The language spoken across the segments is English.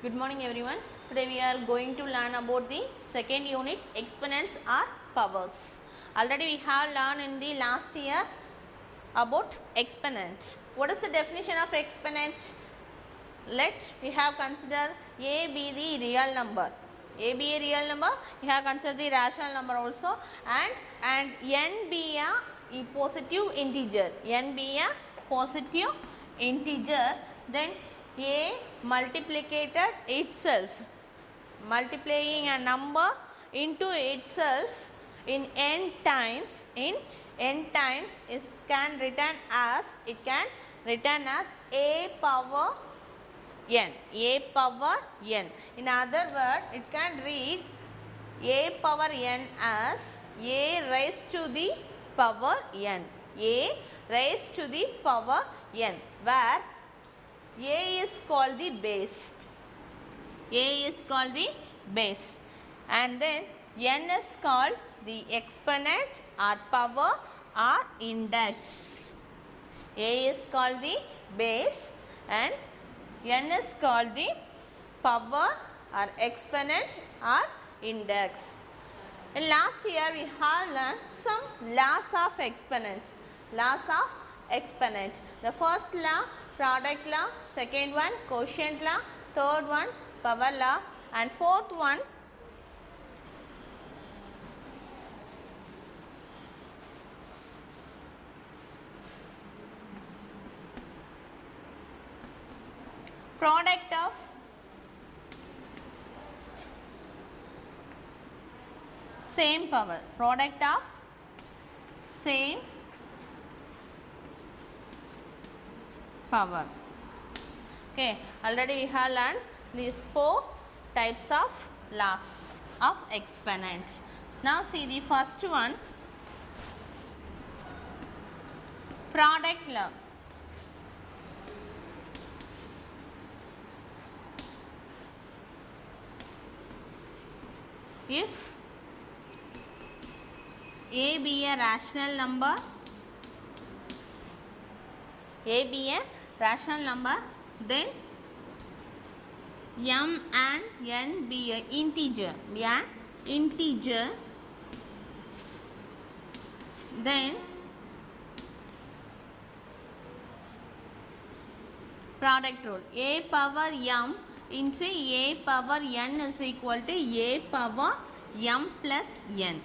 Good morning everyone. Today we are going to learn about the second unit, exponents or powers. Already we have learned in the last year about exponent. What is the definition of exponent? Let we have considered a be the real number. A be a real number, we have considered the rational number also, and n be a positive integer. N be a positive integer, then a multiplicated itself, multiplying a number into itself in n times, is can return as a power n, a power n. In other word, it can read a power n as a raised to the power n, a raised to the power n, where a is called the base, a is called the base, and then n is called the exponent or power or index. A is called the base and n is called the power or exponent or index. In last year we have learned some laws of exponents. Laws of exponent. The first law, product law, second one, quotient law, third one, power law, and fourth one, product of same power, product of same power. Okay, already we have learned these four types of laws of exponents. Now see the first one, product law. If a be a rational number, a be a rational number, then m and n be a integer, then product rule, a power m into a power n is equal to a power m plus n.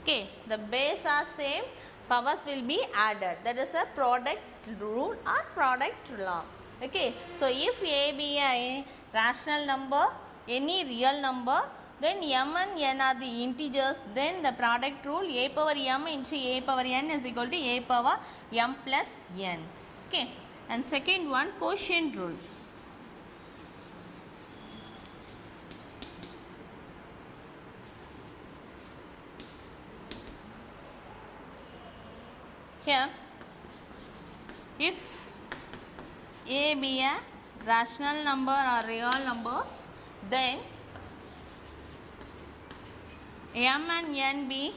Okay, the base are same, powers will be added. That is a product rule or product law. Okay, so if a be a rational number, any real number, then m and n are the integers, then the product rule, a power m into a power n is equal to a power m plus n. Okay, and second one, quotient rule. Here, if a be a rational number or real numbers, then m and n be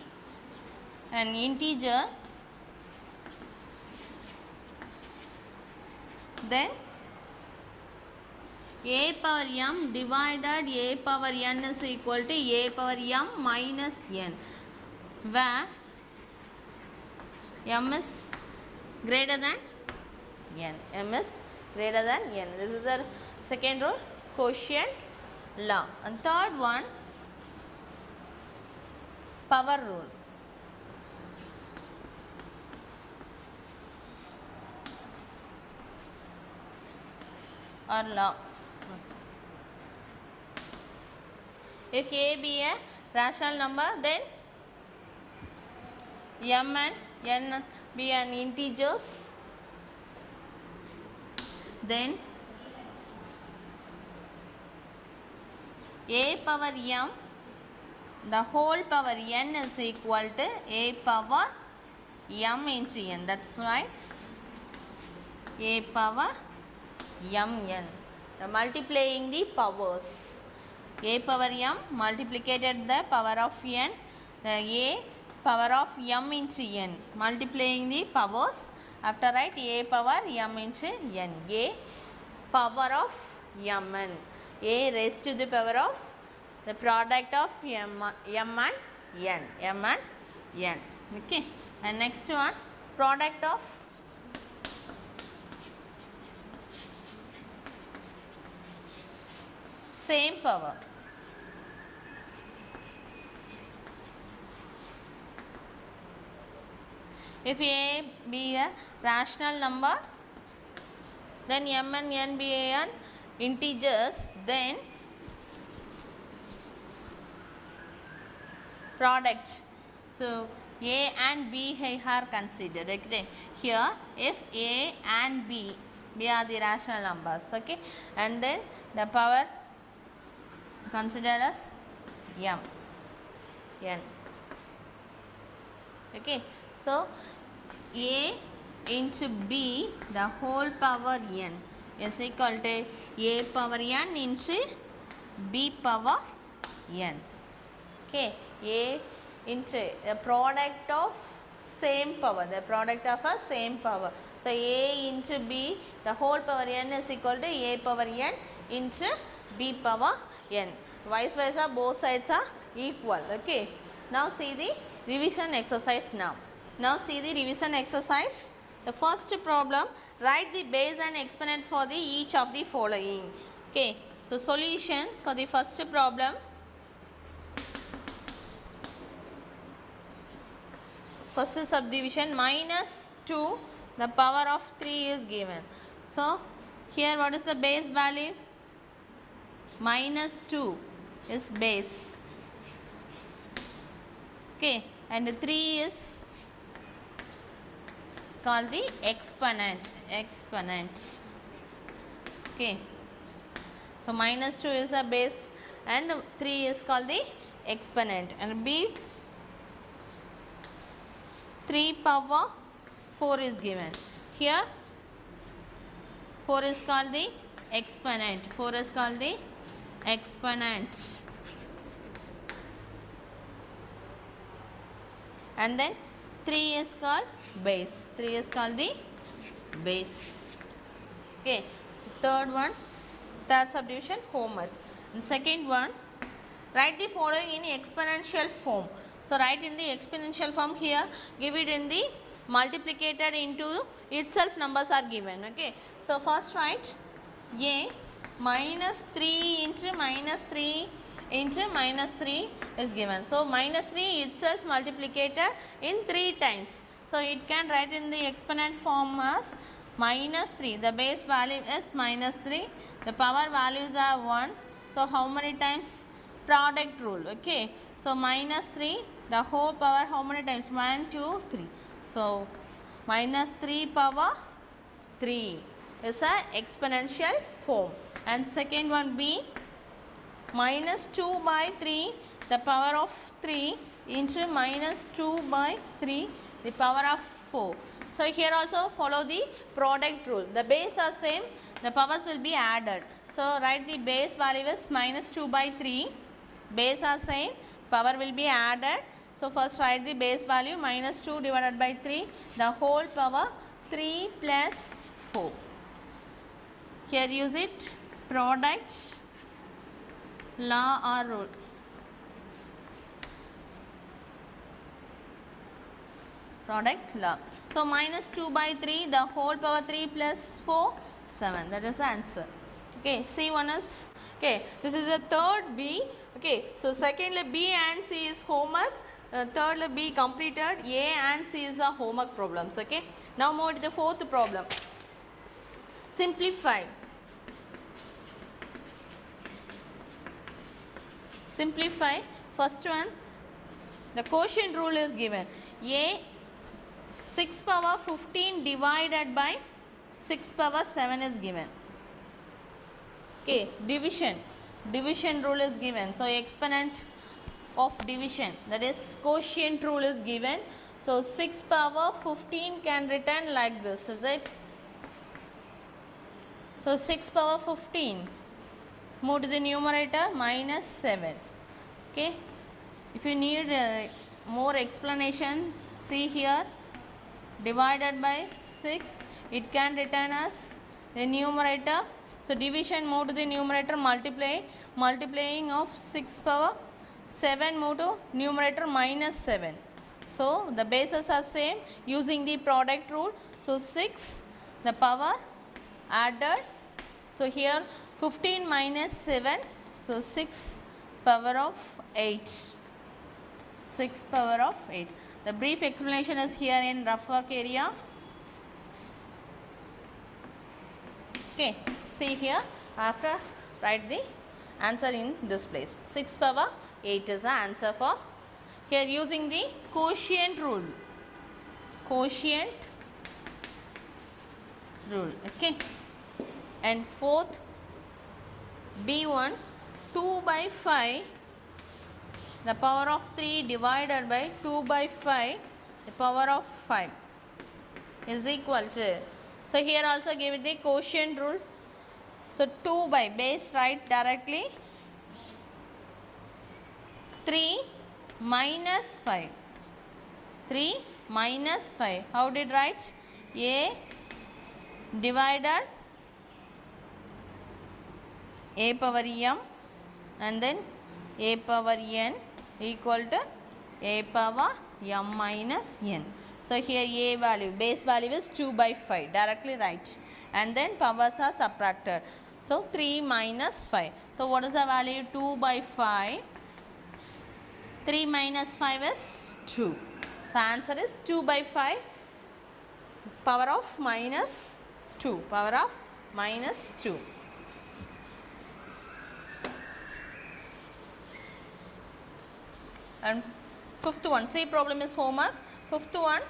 an integer, then a power m divided a power n is equal to a power m minus n, where m is greater than n, m is greater than n. This is the second rule, quotient law. And third one, power rule. Or law. Yes. If a be a rational number, then m and n be an integers, then a power m, the whole power n is equal to a power m into n. That's why it's a power mn. Multiplying the powers, a power m multiplicated the power of n, a power of m into n, multiplying the powers, after write a power m into n, a power of mn. a raised to the power of the product of m and n. Okay, and next one, product of same power. If a be a rational number, then m and n be an integers, then product. So a and b are considered. Okay, here if a and b are the rational numbers, okay, and then the power considered as n. Okay, so a into b the whole power n is equal to a power n into b power n. Okay, a into the product of same power, the product of a same power. So a into b the whole power n is equal to a power n into b power n. Vice versa, both sides are equal. Okay, now see the revision exercise now. Now see the revision exercise. The first problem, write the base and exponent for the each of the following. Okay, so solution for the first problem. First subdivision, minus 2 the power of 3 is given. So here what is the base value? Minus 2 is base. Okay, and 3 is called the exponent. Okay, so minus 2 is a base and 3 is called the exponent, and b 3 power 4 is given. Here 4 is called the exponent. And then 3 is called base. Okay, so third subdivision, homework. And second one, write the following in exponential form. So write in the exponential form here, give it in the multiplicated into itself numbers are given. Okay, so first write a minus 3 into minus 3 into minus 3 is given. So minus 3 itself multiplicated in 3 times. So it can write in the exponent form as minus 3. The base value is minus 3. The power values are 1. So how many times? Product rule. Okay, so minus 3 the whole power how many times? 1, 2, 3. So minus 3 power 3 is a exponential form. And second one, b minus 2 by 3 the power of 3 into minus 2 by 3 the power of 4. So here also follow the product rule. The base are same, the powers will be added. So write the base value is minus 2 by 3. Base are same, power will be added. So first write the base value minus 2 divided by 3 the whole power 3 plus 4. Here use it product law or rule. Product law. So minus 2 by 3 the whole power 3 plus 4, 7. That is the answer. Okay, C1 is, okay, this is the third B. Okay, so secondly B and C is homework. Thirdly B completed. A and C is a homework problems. Okay, now move to the fourth problem. Simplify. First one, the quotient rule is given. A 6 power 15 divided by 6 power 7 is given. Okay, division rule is given. So exponent of division, that is quotient rule is given. So 6 power 15 can written like this, is it? So 6 power 15, move to the numerator, minus 7. Okay, if you need more explanation, see here, divided by 6, it can written as the numerator So division move to the numerator, multiplying of 6 power 7 move to numerator minus 7. So the bases are same using the product rule. So 6 the power added. So here 15 minus 7. So 6 power of 8. 6 power of 8. The brief explanation is here in rough work area. Okay, see here, after write the answer in this place. 6 power 8 is the answer for here using the quotient rule. Quotient rule. Okay. And fourth, B1, 2 by 5, the power of 3 divided by 2 by 5, the power of 5 is equal to, so here also give it the quotient rule. So 2 by base write directly 3 minus 5. 3 minus 5. How did write? A divided a power m and then a power n equal to a power m minus n. So here a value, base value is 2 by 5, directly write, and then powers are subtracted. So 3 minus 5. So what is the value? 2 by 5. 3 minus 5 is 2. So answer is 2 by 5, power of minus 2, power of minus 2. And fifth one, see problem is homework. Fifth one,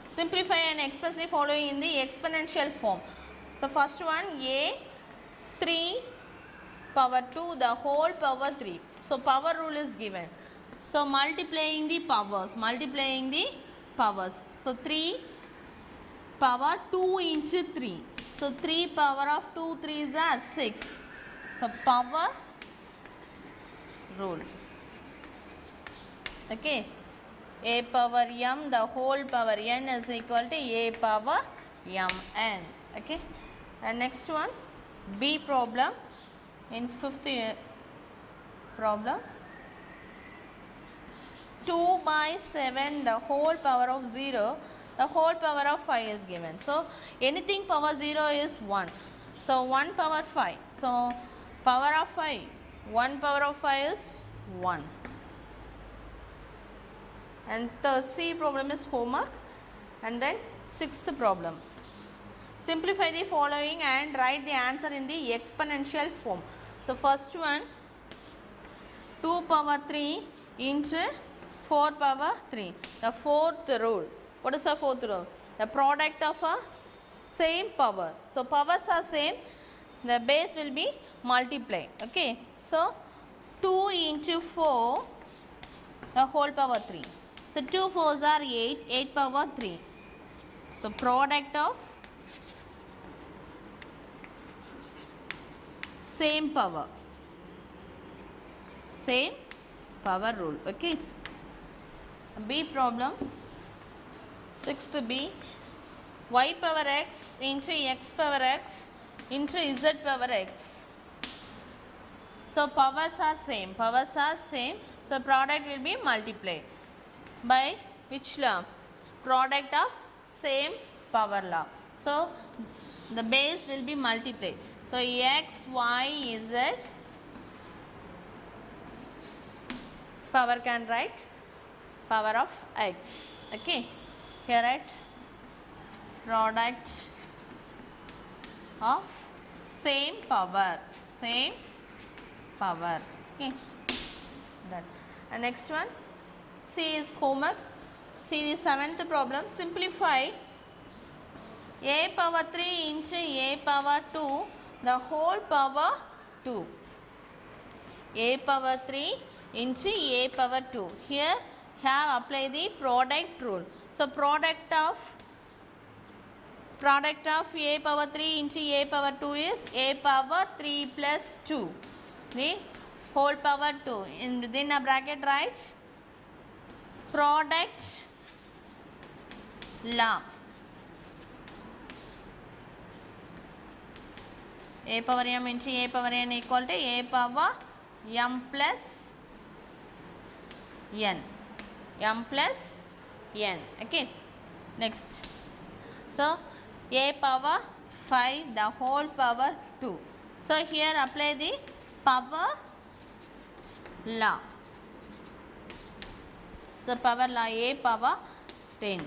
simplify and express the following in the exponential form. So first one, a 3 power 2 the whole power 3. So power rule is given. So multiplying the powers. So 3 power 2 into 3. So 3 power of 2 3s are 6. So power rule. Okay. A power m the whole power n is equal to a power mn. Okay. And next one, B problem. In fifth problem, 2 by 7 the whole power of 0, the whole power of 5 is given. So anything power 0 is 1. So 1 power 5. So power of 5, 1 power of 5 is 1. And the C problem is homework. And then sixth problem, simplify the following and write the answer in the exponential form. So first one, 2 power 3 into 4 power 3. The fourth rule. What is the fourth rule? The product of a same power. So powers are same. The base will be multiplied. Okay. So 2 into 4 the whole power 3. So 2 4s are 8. 8 power 3. So product of same power rule. Okay. B problem, sixth B, y power x into x power x into z power x. So powers are same. So product will be multiplied by which law? Product of same power law. So the base will be multiplied. So x, y, z, power can write power of x. Okay. Here write product of same power. Okay. Done. And next one, C is homework. See the seventh problem. Simplify a power 3 into a power 2 the whole power 2. A power 3 into a power 2. Here have apply the product rule. So product of a power 3 into a power 2 is a power 3 plus 2. The whole power 2. In within a bracket write product law. a power m into a power n equal to a power m plus n, m plus n. Okay, next, so a power 5 the whole power 2. So here apply the power law. So power law, a power 10.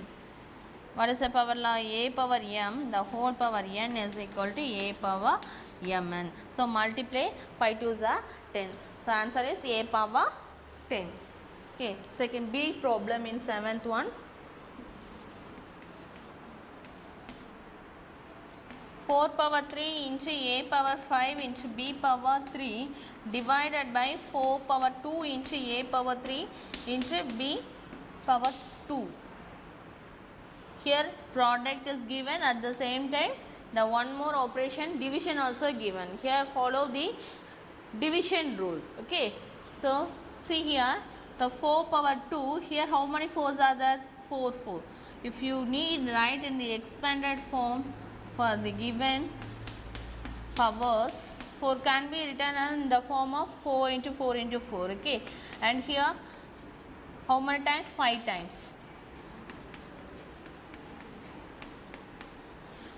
What is the power law? A power m the whole power n is equal to a power mn. So multiply 5 2s are 10. So answer is a power 10. Okay, second B problem in 7th one. 4 power 3 into a power 5 into b power 3 divided by 4 power 2 into a power 3 into b power 2. Here product is given, at the same time the one more operation division also given. Here follow the division rule. Okay, so see here, so 4 power 2, here how many 4s are there? 4 4. If you need write in the expanded form for the given powers, 4 can be written in the form of 4 into 4 into 4. Okay, and here how many times? 5 times.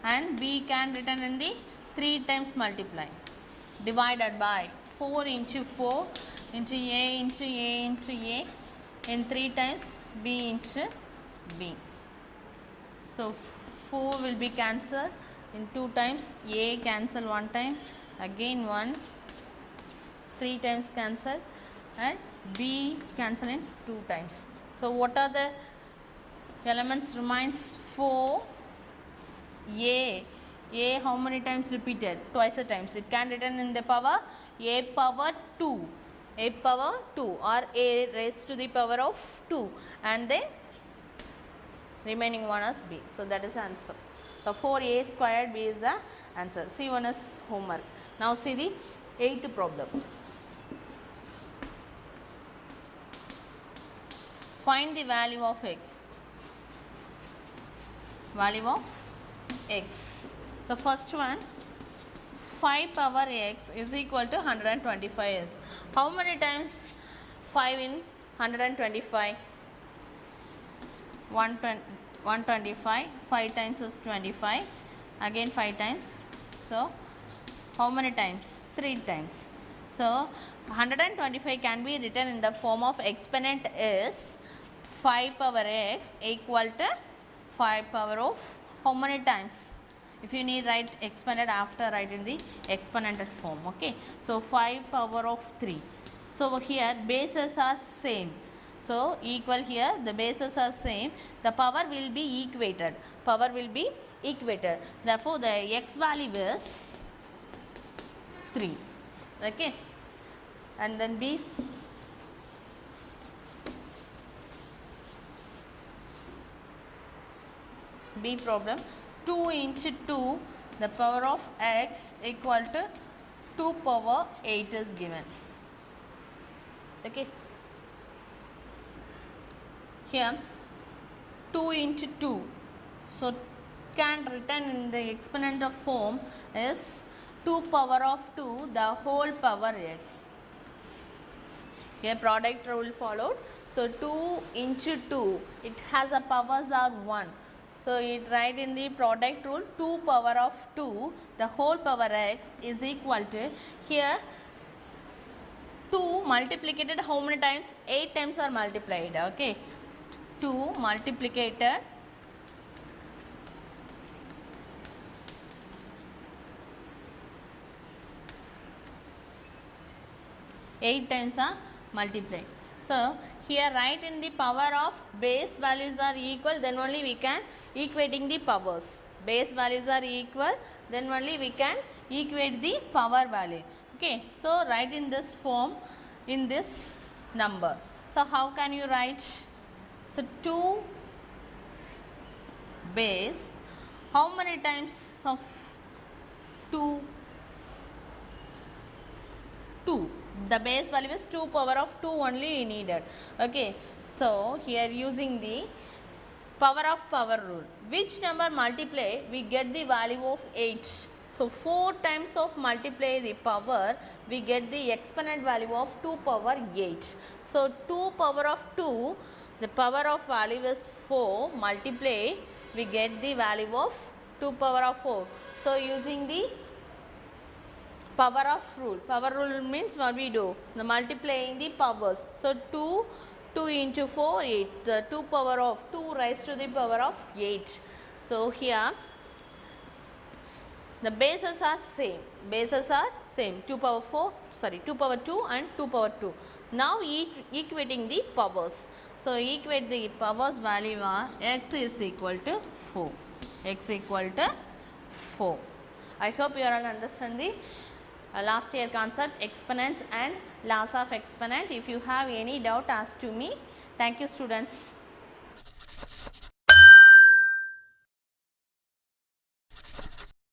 And b can written in the 3 times multiply, divided by 4 into 4 into a into a into a in 3 times b into b. So 4 will be cancelled in 2 times, a cancel 1 time, again 1, 3 times cancel, and b cancel in 2 times. So what are the elements remains? 4. A how many times repeated? Twice a times. It can written in the power a power 2, a power 2 or a raised to the power of 2, and then remaining one is b. So that is the answer. So 4a squared b is the answer. See one is homework. Now see the 8th problem. Find the value of x. Value of x. So first one, 5 power x is equal to 125. How many times 5 in 125? 125. 5 times is 25. Again 5 times. So how many times? 3 times. So 125 can be written in the form of exponent is 5 power x equal to 5 power of how many times? If you need write exponent after, write in the exponented form. Okay, so 5 power of 3. So here bases are same, so equal, here the bases are same, the power will be equated, therefore the x value is 3. Okay, and then B problem, 2 into 2 the power of x equal to 2 power 8 is given. Okay, here 2 into 2, so can written in the exponent of form is 2 power of 2 the whole power x. Here product rule followed, so 2 into 2, it has a powers are 1. So it write in the product rule 2 power of 2 the whole power x is equal to, here 2 multiplicated how many times? 8 times are multiplied. Okay, 2 multiplicated 8 times are multiplied. So here write in the power of base values are equal, then only we can equating the powers. Base values are equal, then only we can equate the power value. Okay, so write in this form, in this number. So how can you write? So 2 base, how many times of 2? 2. The base value is 2 power of 2 only needed. Okay, so here using the power of power rule, which number multiply we get the value of 8. So 4 times of multiply the power, we get the exponent value of 2 power 8. So 2 power of 2, the power of value is 4, multiply, we get the value of 2 power of 4. So using the power of rule. Power rule means what we do? The multiplying the powers. So 2 into 4, 8. The 2 power of 2 raised to the power of 8. So here the bases are same. Bases are same. 2 power 4, sorry, 2 power 2 and 2 power 2. Now equating the powers. So equate the powers value are x is equal to 4. X equal to 4. I hope you all understand the last year concept, exponents and laws of exponent. If you have any doubt, ask to me. Thank you, students.